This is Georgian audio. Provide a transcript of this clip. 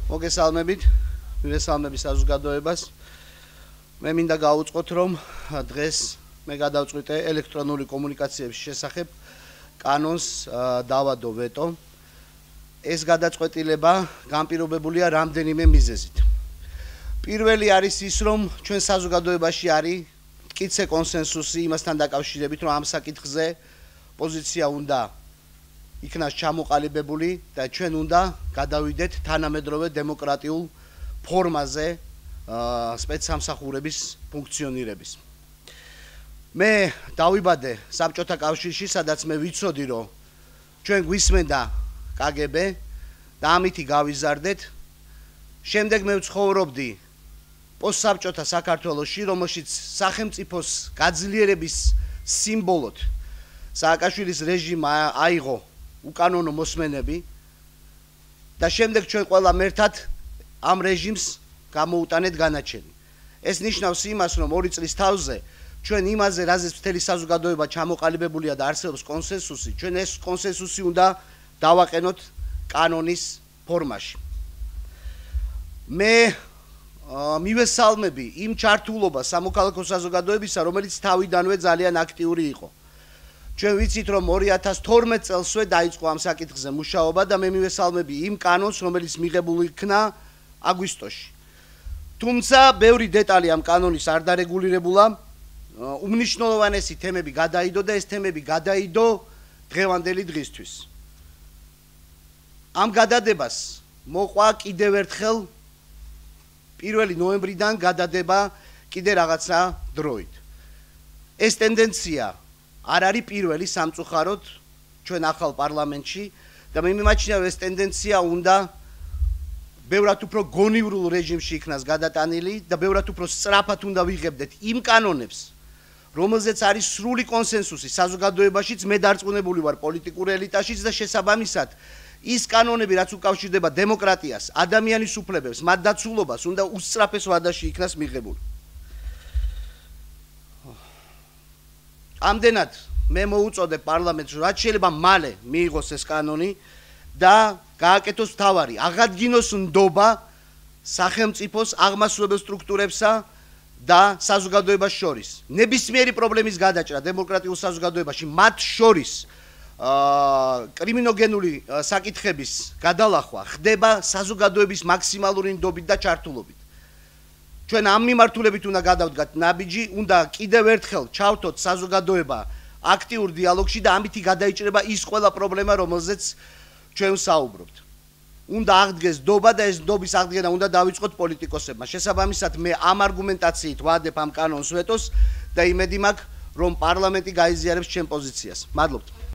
მოგესალმებით, მივესალმები საზოგადოებას. მე მინდა გავუწყოთ, რომ დღეს მე გადავწყვიტე ელექტრონული კომუნიკაციების შესახებ კანონს დავადო ვეტო. ეს გადაწყვეტილება განპირობებულია რამდენიმე მიზეზით. პირველი არის ის, რომ ჩვენ საზოგადოებაში არის მტკიცე კონსენსუსი იმასთან დაკავშირებით, რომ ამ საკითხზე პოზიცია უნდა იქნას ჩამოყალიბებული და ჩვენ უნდა გადავიდეთ თანამედროვე დემოკრატიულ ფორმაზე სპეცსამსახურების ფუნქციონირების. მე დავიბადე საბჭოთა კავშირში, სადაც მე ვიცოდი, რომ ჩვენ გვისმენდა KGB და ამითი გავიზარდეთ. შემდეგ მე ვცხოვრობდი პოსტსაბჭოთა საქართველოში, რომელშიც სახელმწიფოს გაძლიერების სიმბოლოდ სააკაშვილის რეჟიმმა აიღო უკანონო მოსმენები და შემდეგ ჩვენ ყველა მერთად ამ რეჟიმს გამოუტანეთ განაჩენი. ეს ნიშნავს იმას, რომ 2 წლის თავზე ჩვენ იმაზე, რაზეც მთელი საზოგადოება ჩამოყალიბებულია და არსებობს კონსენსუსი, ჩვენ ეს კონსენსუსი უნდა დავაყენოთ კანონის ფორმაში. მე მივესალმები იმ ჩართულობას სამოქალაქო საზოგადოებისა, რომელიც თავიდანვე ძალიან აქტიური იყო. ჩვენ ვიცით, რომ 2012 წელსვე დაიწყო ამ საკითხზე მუშაობა და მე მივესალმები იმ კანონს, რომელიც მიღებული იქნა აგვისტოში. თუმცა ბევრი დეტალი ამ კანონის არ დარეგულირებულა. უმნიშვნელოვანესი თემები გადაიდო და ეს თემები გადაიდო დღევანდელი დღისთვის. ამ გადადებას მოყვა კიდევ ერთხელ 1 ნოემბრიდან გადადება კიდე რაღაცა დროით. ეს ტენდენცია არ არის პირველი სამწუხაროდ ჩვენ ახალ პარლამენტში და მე მიმაჩნია, რომ ეს ტენდენცია უნდა ბევრად უფრო გონივრულ რეჟიმში იქნას გადატანილი და ბევრად უფრო სწრაფად უნდა ვიღებდეთ იმ კანონებს, რომელზეც არის სრული კონსენსუსი საზოგადოებაშიც, მე დარწმუნებული ვარ პოლიტიკურ ელიტაშიც და შესაბამისად ის კანონები, რაც უკავშირდება დემოკრატიას, ადამიანის უფლებებს, მათ დაცულობას, უნდა უსწრაფეს ვადაში იქნას მიღებული. ამდენად მე მოუწოდე პარლამენტს, რაც შეიძლება მალე მიიღოს ეს კანონი და გააკეთოს მთავარი, აღადგინოს ნდობა სახელმწიფოს აღმასრულებელ სტრუქტურებსა და საზოგადოებას შორის. ნებისმიერი პრობლემის გადაჭრა დემოკრატიულ საზოგადოებაში, მათ შორის კრიმინოგენული საკითხების გადალახვა ხდება საზოგადოების მაქსიმალური ნდობით და ჩართულობით. ჩვენ ამ მიმართულებით უნდა გადავდგათ ნაბიჯი, უნდა კიდევ ერთხელ ჩავთოთ საზოგადოება აქტიურ დიალოგში და ამითი გადაიჭრება ის ყველა პრობლემა, რომელზეც ჩვენ ვსაუბრობთ. უნდა აღდგეს ნდობა და ეს ნდობის აღდგენა უნდა დავიწყოთ პოლიტიკოსებმა. შესაბამისად მე ამ არგუმენტაციით ვადებ ამ კანონს ვეტოს და იმედი მაქვს, რომ პარლამენტი გაიზიარებს ჩემ პოზიციას. მადლობთ.